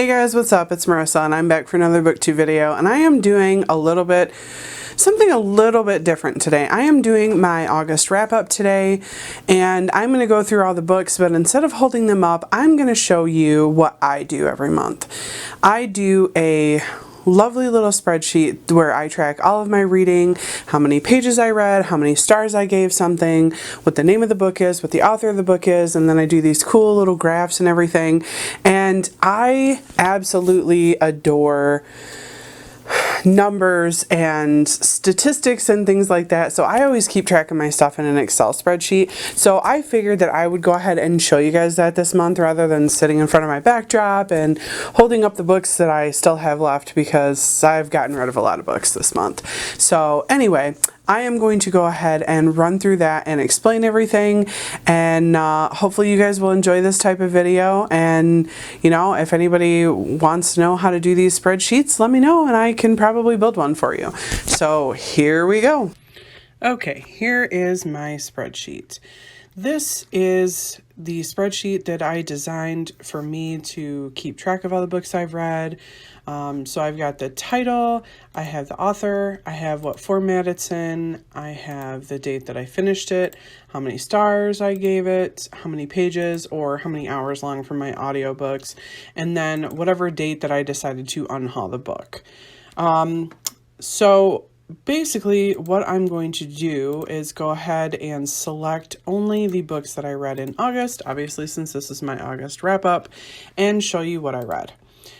Hey guys, what's up? It's Marissa and I'm back for another booktube video, and I am doing something a little bit different today. I am doing my August wrap up today, and I'm going to go through all the books, but instead of holding them up, I'm going to show you what I do every month. I do a lovely little spreadsheet where I track all of my reading, how many pages I read, how many stars I gave something, what the name of the book is, what the author of the book is, and then I do these cool little graphs and everything. And I absolutely adore numbers and statistics and things like that, so I always keep track of my stuff in an Excel spreadsheet. So I figured that I would go ahead and show you guys that this month rather than sitting in front of my backdrop and holding up the books that I still have left, because I've gotten rid of a lot of books this month. So anyway, I am going to go ahead and run through that and explain everything, and hopefully you guys will enjoy this type of video. And you know, if anybody wants to know how to do these spreadsheets, let me know and I can probably build one for you. So here we go. Okay, here is my spreadsheet. This is the spreadsheet that I designed for me to keep track of all the books I've read. So I've got the title, I have the author, I have what format it's in, I have the date that I finished it, how many stars I gave it, how many pages or how many hours long for my audiobooks, and then whatever date that I decided to unhaul the book. So basically what I'm going to do is go ahead and select only the books that I read in August, obviously since this is my August wrap up, and show you what I read.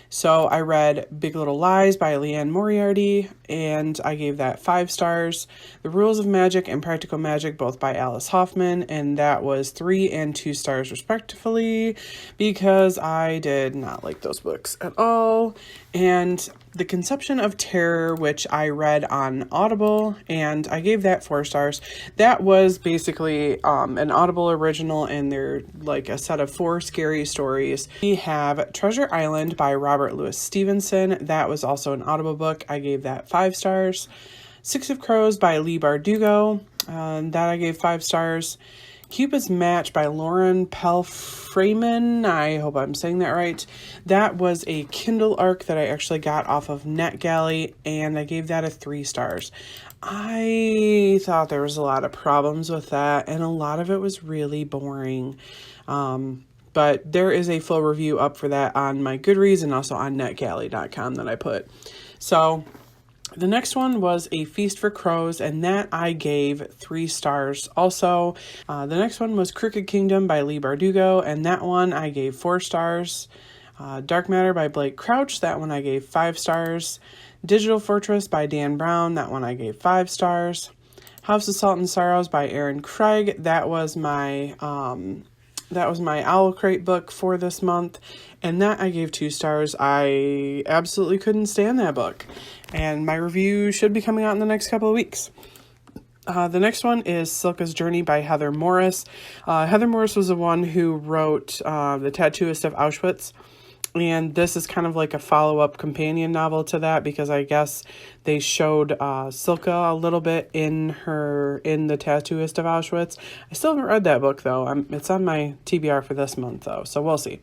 So I read Big Little Lies by Leanne Moriarty, and I gave that 5 stars. The Rules of Magic and Practical Magic, both by Alice Hoffman, and that was 3 and 2 stars respectively, because I did not like those books at all. And The Conception of Terror, which I read on Audible, and I gave that 4 stars. That was basically an Audible original, and they're like a set of 4 scary stories. We have Treasure Island by Robert Louis Stevenson. That was also an Audible book. I gave that 5 stars. Six of Crows by Leigh Bardugo. That I gave 5 stars. Cupid's Match by Lauren Pelfreyman. I hope I'm saying that right. That was a Kindle ARC that I actually got off of NetGalley, and I gave that a 3 stars. I thought there was a lot of problems with that, and a lot of it was really boring. But there is a full review up for that on my Goodreads and also on netgalley.com that I put. So the next one was A Feast for Crows, and that I gave 3 stars also. The next one was Crooked Kingdom by Leigh Bardugo, and that one I gave 4 stars. Dark Matter by Blake Crouch, that one I gave 5 stars. Digital Fortress by Dan Brown, that one I gave 5 stars. House of Salt and Sorrows by Aaron Craig, that was my Owl Crate book for this month, and that I gave 2 stars. I absolutely couldn't stand that book, and my review should be coming out in the next couple of weeks. The next one is Silka's Journey by Heather Morris. Heather Morris was the one who wrote The Tattooist of Auschwitz, and this is kind of like a follow-up companion novel to that, because I guess they showed Silka a little bit in The Tattooist of Auschwitz. I still haven't read that book though. It's on my TBR for this month though, so we'll see.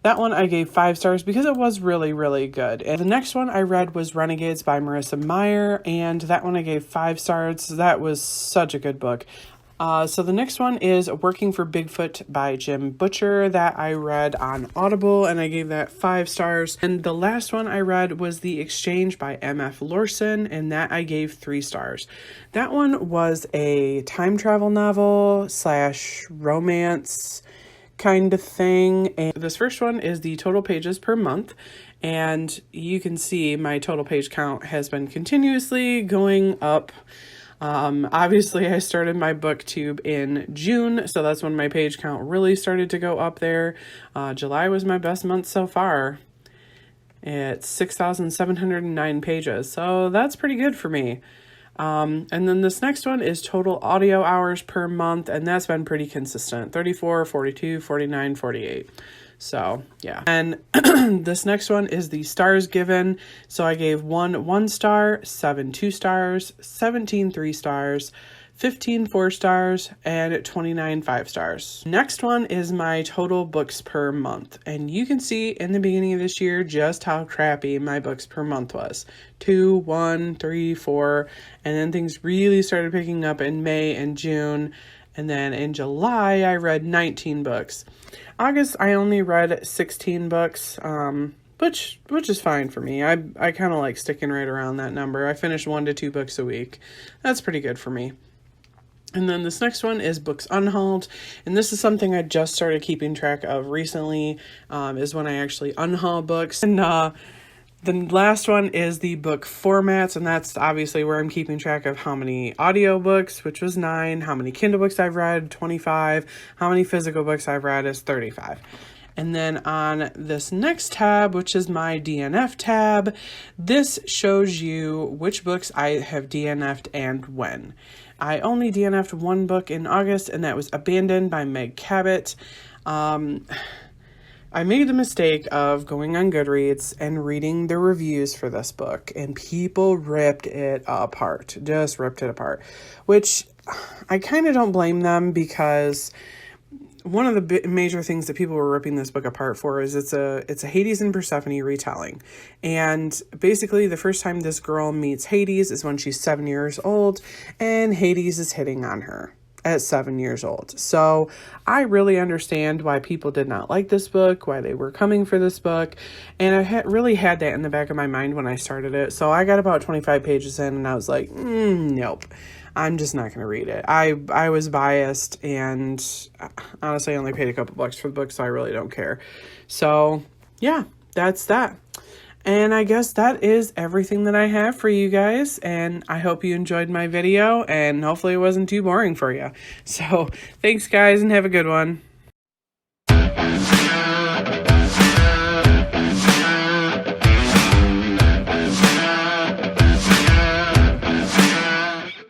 That one I gave 5 stars because it was really, really good. And the next one I read was Renegades by Marissa Meyer, and that one I gave 5 stars. That was such a good book. So the next one is Working for Bigfoot by Jim Butcher, that I read on Audible, and I gave that 5 stars. And the last one I read was The Exchange by M.F. Lorson, and that I gave 3 stars. That one was a time travel novel / romance kind of thing. And this first one is the total pages per month, and you can see my total page count has been continuously going up. Obviously I started my booktube in June, so that's when my page count really started to go up there. July was my best month so far. It's 6,709 pages, so that's pretty good for me. And then this next one is total audio hours per month, and that's been pretty consistent, 34, 42, 49, 48. So yeah. And this next one is the stars given. So I gave 1 1 star, 7 2 stars, 17 3 stars, 15 4-stars, and 29 5-stars. Next one is my total books per month. And you can see in the beginning of this year just how crappy my books per month was. 2, 1, 3, 4, and then things really started picking up in May and June. And then in July, I read 19 books. August, I only read 16 books, which is fine for me. I kind of like sticking right around that number. I finish 1 to 2 books a week. That's pretty good for me. And then this next one is books unhauled. And this is something I just started keeping track of recently, is when I actually unhaul books. And the last one is the book formats, and that's obviously where I'm keeping track of how many audiobooks, which was 9, how many Kindle books I've read, 25, how many physical books I've read is 35. And then on this next tab, which is my DNF tab, this shows you which books I have DNF'd and when. I only DNF'd 1 book in August, and that was Abandoned by Meg Cabot. I made the mistake of going on Goodreads and reading the reviews for this book, and people ripped it apart, just ripped it apart, which I kind of don't blame them, because one of the major things that people were ripping this book apart for is it's a Hades and Persephone retelling. And basically the first time this girl meets Hades is when she's 7 years old, and Hades is hitting on her at 7 years old. So I really understand why people did not like this book, why they were coming for this book. And I really had that in the back of my mind when I started it. So I got about 25 pages in and I was like, nope, I'm just not going to read it. I was biased, and honestly, I only paid a couple bucks for the book, so I really don't care. So yeah, that's that. And I guess that is everything that I have for you guys. And I hope you enjoyed my video, and hopefully it wasn't too boring for you. So thanks, guys, and have a good one.